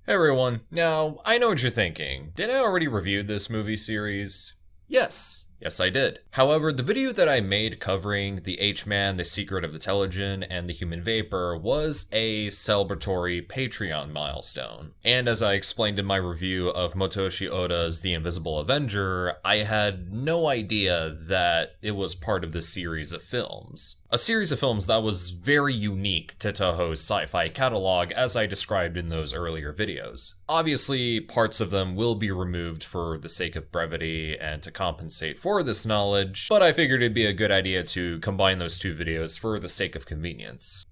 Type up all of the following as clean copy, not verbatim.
Hey everyone, now I know what you're thinking. Did I already review this movie series? Yes, I did. However, the video that I made covering the H-Man, the Secret of the Telegian, and the Human Vapor was a celebratory Patreon milestone. And as I explained in my review of Motoyoshi Oda's The Invisible Avenger, I had no idea that it was part of this series of films. A series of films that was very unique to Toho's sci-fi catalog, as I described in those earlier videos. Obviously, parts of them will be removed for the sake of brevity and to compensate for this knowledge, but I figured it'd be a good idea to combine those two videos for the sake of convenience.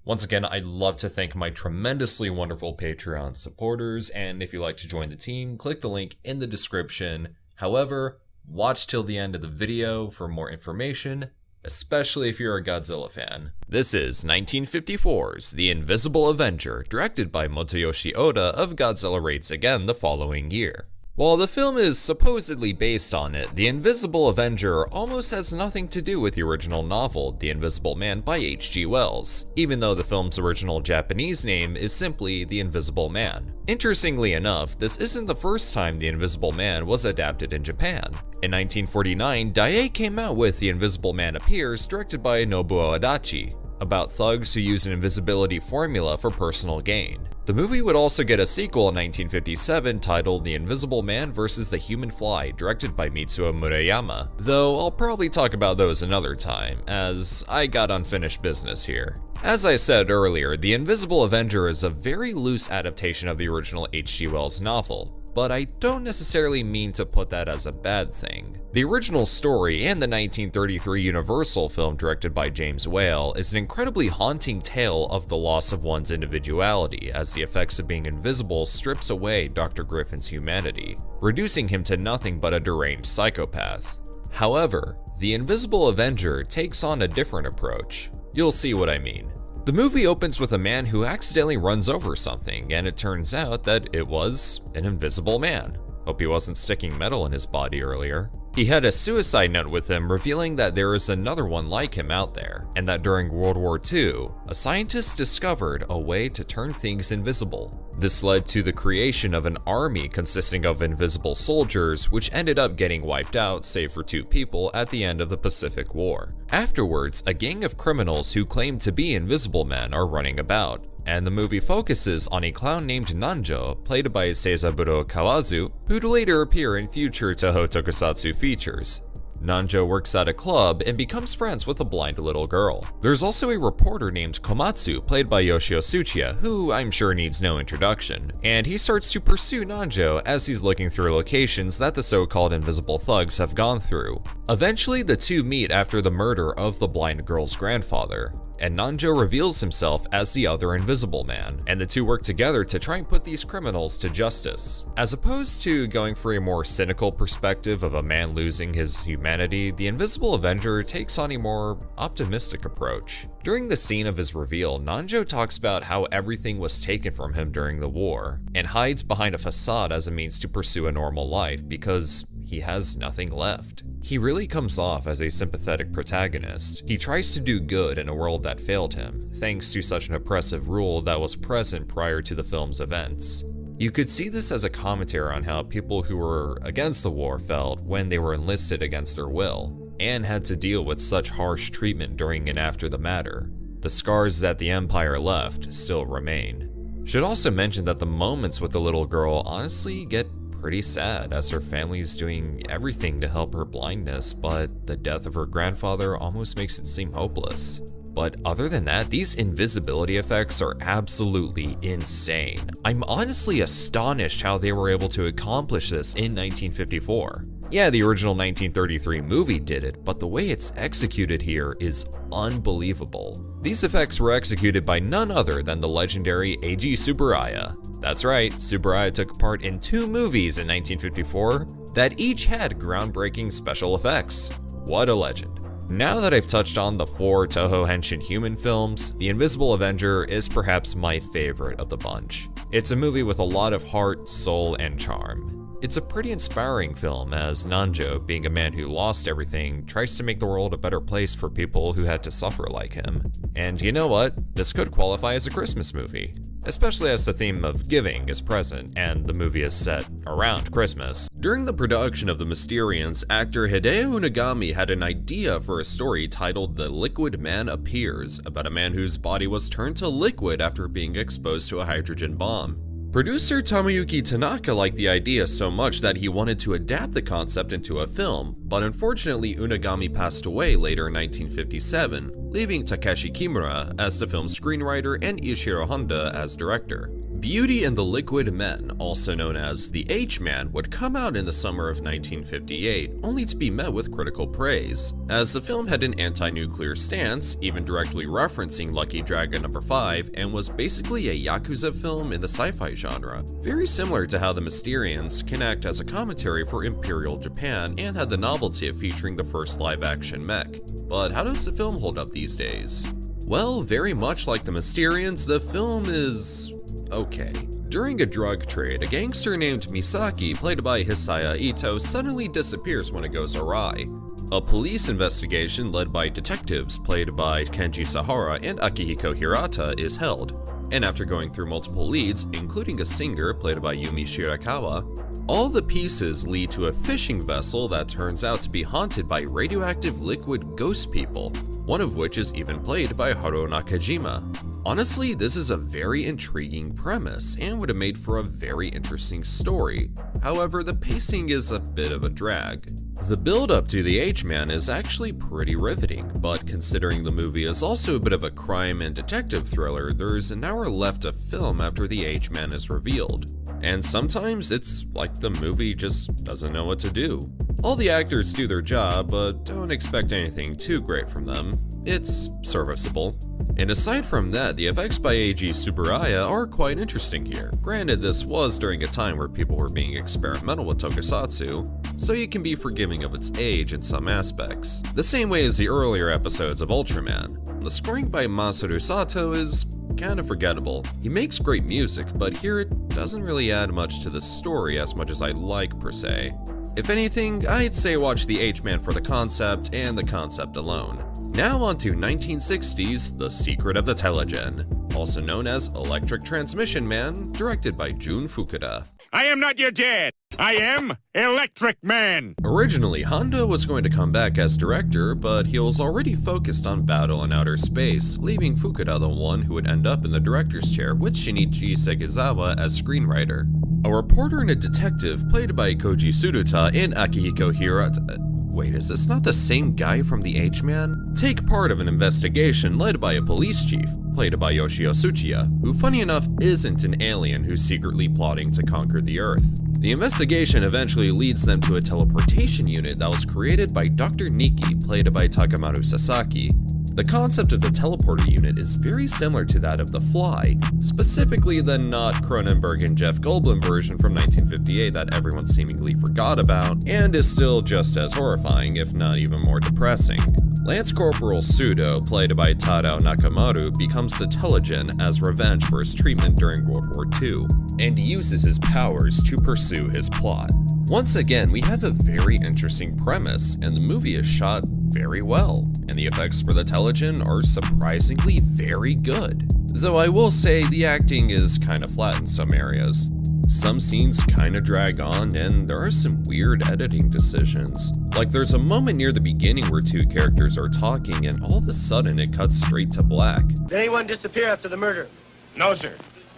Once again, I'd love to thank my tremendously wonderful Patreon supporters, and if you'd like to join the team, click the link in the description. However, watch till the end of the video for more information, especially if you're a Godzilla fan. This is 1954's The Invisible Avenger, directed by Motoyoshi Oda of Godzilla Raids Again the following year. While the film is supposedly based on it, The Invisible Avenger almost has nothing to do with the original novel, The Invisible Man by H.G. Wells, even though the film's original Japanese name is simply The Invisible Man. Interestingly enough, this isn't the first time The Invisible Man was adapted in Japan. In 1949, Daiei came out with The Invisible Man Appears, directed by Nobuo Adachi, about thugs who use an invisibility formula for personal gain. The movie would also get a sequel in 1957 titled The Invisible Man vs. the Human Fly, directed by Mitsuo Murayama, though I'll probably talk about those another time, as I got unfinished business here. As I said earlier, The Invisible Avenger is a very loose adaptation of the original H.G. Wells novel, but I don't necessarily mean to put that as a bad thing. The original story and the 1933 Universal film directed by James Whale is an incredibly haunting tale of the loss of one's individuality as the effects of being invisible strips away Dr. Griffin's humanity, reducing him to nothing but a deranged psychopath. However, The Invisible Avenger takes on a different approach. You'll see what I mean. The movie opens with a man who accidentally runs over something, and it turns out that it was an invisible man. Hope he wasn't sticking metal in his body earlier. He had a suicide note with him revealing that there is another one like him out there, and that during World War II, a scientist discovered a way to turn things invisible. This led to the creation of an army consisting of invisible soldiers, which ended up getting wiped out save for 2 people at the end of the Pacific War. Afterwards, a gang of criminals who claim to be invisible men are running about, and the movie focuses on a clown named Nanjo, played by Seisaburo Kawazu, who'd later appear in future Toho Tokusatsu features. Nanjo works at a club and becomes friends with a blind little girl. There's also a reporter named Komatsu, played by Yoshio Tsuchiya, who I'm sure needs no introduction, and he starts to pursue Nanjo as he's looking through locations that the so-called invisible thugs have gone through. Eventually, the two meet after the murder of the blind girl's grandfather, and Nanjo reveals himself as the other Invisible Man, and the two work together to try and put these criminals to justice. As opposed to going for a more cynical perspective of a man losing his humanity, The Invisible Avenger takes on a more optimistic approach. During the scene of his reveal, Nanjo talks about how everything was taken from him during the war, and hides behind a facade as a means to pursue a normal life because he has nothing left. He really comes off as a sympathetic protagonist. He tries to do good in a world that failed him, thanks to such an oppressive rule that was present prior to the film's events. You could see this as a commentary on how people who were against the war felt when they were enlisted against their will, and had to deal with such harsh treatment during and after the matter. The scars that the Empire left still remain. Should also mention that the moments with the little girl honestly get pretty sad, as her family's doing everything to help her blindness, but the death of her grandfather almost makes it seem hopeless. But other than that, these invisibility effects are absolutely insane. I'm honestly astonished how they were able to accomplish this in 1954. Yeah, the original 1933 movie did it, but the way it's executed here is unbelievable. These effects were executed by none other than the legendary Eiji Tsuburaya. That's right, Tsuburaya took part in 2 movies in 1954 that each had groundbreaking special effects. What a legend. Now that I've touched on the 4 Toho Henshin human films, The Invisible Avenger is perhaps my favorite of the bunch. It's a movie with a lot of heart, soul, and charm. It's a pretty inspiring film, as Nanjo, being a man who lost everything, tries to make the world a better place for people who had to suffer like him. And you know what? This could qualify as a Christmas movie. especially as the theme of giving is present and the movie is set around Christmas. During the production of The Mysterians, actor Hideo Unagami had an idea for a story titled The Liquid Man Appears, about a man whose body was turned to liquid after being exposed to a hydrogen bomb. Producer Tomoyuki Tanaka liked the idea so much that he wanted to adapt the concept into a film, but unfortunately Unagami passed away later in 1957, leaving Takeshi Kimura as the film's screenwriter and Ishiro Honda as director. Beauty and the Liquid Men, also known as The H-Man, would come out in the summer of 1958, only to be met with critical praise, as the film had an anti-nuclear stance, even directly referencing Lucky Dragon No. 5, and was basically a Yakuza film in the sci-fi genre, very similar to how The Mysterians can act as a commentary for Imperial Japan and had the novelty of featuring the first live-action mech. But how does the film hold up these days? Well, very much like The Mysterians, the film is okay. During a drug trade, a gangster named Misaki, played by Hisaya Ito, suddenly disappears when it goes awry. A police investigation led by detectives played by Kenji Sahara and Akihiko Hirata is held, and after going through multiple leads, including a singer played by Yumi Shirakawa, all the pieces lead to a fishing vessel that turns out to be haunted by radioactive liquid ghost people, one of which is even played by Haruo Nakajima. Honestly, this is a very intriguing premise and would have made for a very interesting story. However, the pacing is a bit of a drag. The build-up to the H-Man is actually pretty riveting, but considering the movie is also a bit of a crime and detective thriller, there's an hour left of film after the H-Man is revealed. And sometimes it's like the movie just doesn't know what to do. All the actors do their job, but don't expect anything too great from them. It's serviceable. And aside from that, the effects by Eiji Tsuburaya are quite interesting here. Granted, this was during a time where people were being experimental with Tokusatsu, so you can be forgiving of its age in some aspects. The same way as the earlier episodes of Ultraman. The scoring by Masaru Sato is kind of forgettable. He makes great music, but here it doesn't really add much to the story as much as I'd like per se. If anything, I'd say watch the H-Man for the concept and the concept alone. Now on to 1960's The Secret of the Telegian, also known as Electric Transmission Man, directed by Jun Fukuda. I am not your dad. I am Electric Man. Originally, Honda was going to come back as director, but he was already focused on Battle in Outer Space, leaving Fukuda the one who would end up in the director's chair with Shinichi Sekizawa as screenwriter. A reporter and a detective, played by Koji Tsuruta and Akihiko Hirata— wait, is this not the same guy from The H-Man? Take part of an investigation led by a police chief, played by Yoshio Tsuchiya, who funny enough isn't an alien who's secretly plotting to conquer the Earth. The investigation eventually leads them to a teleportation unit that was created by Dr. Nikki, played by Takamaru Sasaki. The concept of the teleporter unit is very similar to that of The Fly, specifically the not Cronenberg and Jeff Goldblum version from 1958 that everyone seemingly forgot about, and is still just as horrifying, if not even more depressing. Lance Corporal Pseudo, played by Tadao Nakamaru, becomes the Telegian as revenge for his treatment during World War II, and uses his powers to pursue his plot. Once again, we have a very interesting premise, and the movie is shot very well, and the effects for the Telegian are surprisingly very good. Though I will say the acting is kinda flat in some areas. Some scenes kinda drag on, and there are some weird editing decisions. Like there's a moment near the beginning where two characters are talking, and all of a sudden it cuts straight to black. Did anyone disappear after the murder? No, sir.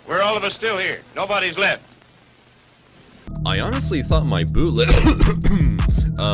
We're all of us still here. Nobody's left. I honestly thought my bootleg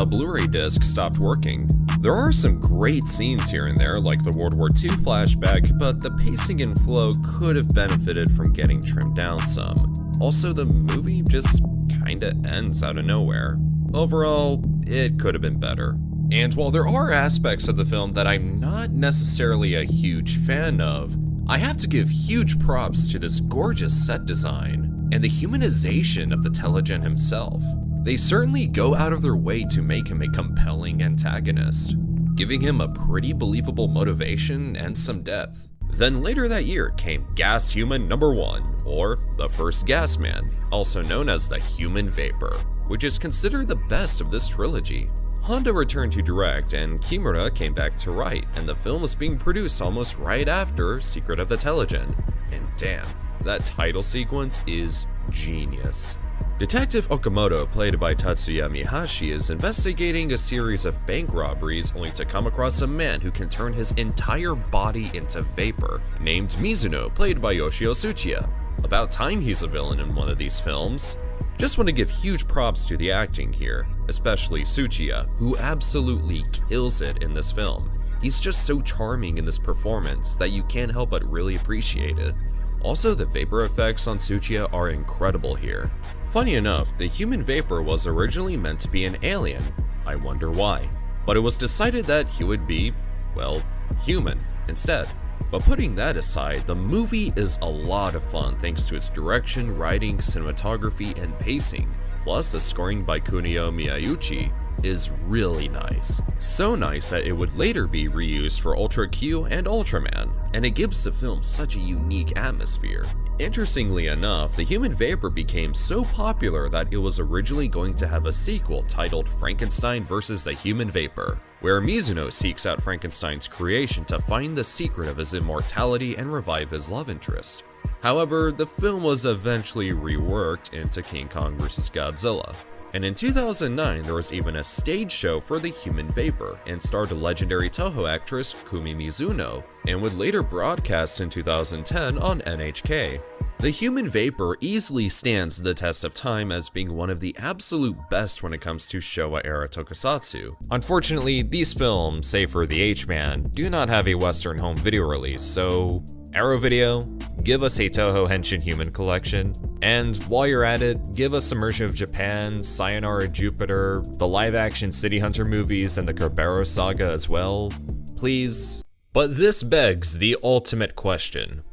Blu-ray disc stopped working. There are some great scenes here and there, like the World War II flashback, but the pacing and flow could have benefited from getting trimmed down some. Also, the movie just kinda ends out of nowhere. Overall, it could have been better. And while there are aspects of the film that I'm not necessarily a huge fan of, I have to give huge props to this gorgeous set design and the humanization of the Telegian himself. They certainly go out of their way to make him a compelling antagonist, giving him a pretty believable motivation and some depth. Then later that year came Gas Human No. 1, or the first Gas Man, also known as the Human Vapor, which is considered the best of this trilogy. Honda returned to direct, and Kimura came back to write, and the film was being produced almost right after Secret of the Telegian. And damn, that title sequence is genius. Detective Okamoto, played by Tatsuya Mihashi, is investigating a series of bank robberies only to come across a man who can turn his entire body into vapor, named Mizuno, played by Yoshio Tsuchiya. About time he's a villain in one of these films. Just want to give huge props to the acting here, especially Tsuchiya, who absolutely kills it in this film. He's just so charming in this performance that you can't help but really appreciate it. Also, the vapor effects on Tsuchiya are incredible here. Funny enough, the human vapor was originally meant to be an alien. I wonder why. But it was decided that he would be, well, human instead. But putting that aside, the movie is a lot of fun thanks to its direction, writing, cinematography, and pacing. Plus, the scoring by Kunio Miyauchi is really nice. So nice that it would later be reused for Ultra Q and Ultraman, and it gives the film such a unique atmosphere. Interestingly enough, the human vapor became so popular that it was originally going to have a sequel titled Frankenstein vs. the Human Vapor, where Mizuno seeks out Frankenstein's creation to find the secret of his immortality and revive his love interest. However, the film was eventually reworked into King Kong vs. Godzilla. And in 2009, there was even a stage show for the human vapor and starred legendary Toho actress Kumi Mizuno, and would later broadcast in 2010 on NHK. The human vapor easily stands the test of time as being one of the absolute best when it comes to Showa-era tokusatsu. Unfortunately, these films, save for the H-Man, do not have a Western home video release, so Arrow Video, give us a Toho Henshin Human collection, and while you're at it, give us Immersion of Japan, Sayonara Jupiter, the live-action City Hunter movies, and the Kerbero saga as well, please. But this begs the ultimate question.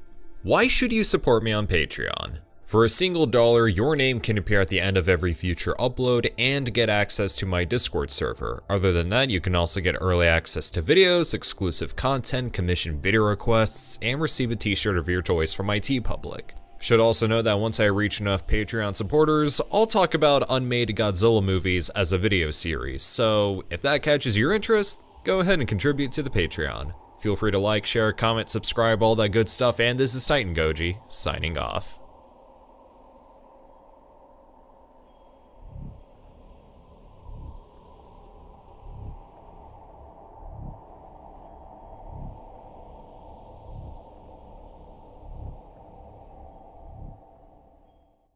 Why should you support me on Patreon? For a single dollar, your name can appear at the end of every future upload and get access to my Discord server. Other than that, you can also get early access to videos, exclusive content, commission video requests, and receive a t-shirt of your choice from my TeePublic. Should also note that once I reach enough Patreon supporters, I'll talk about unmade Godzilla movies as a video series, so if that catches your interest, go ahead and contribute to the Patreon. Feel free to like, share, comment, subscribe, all that good stuff, and this is TitanGoji, signing off.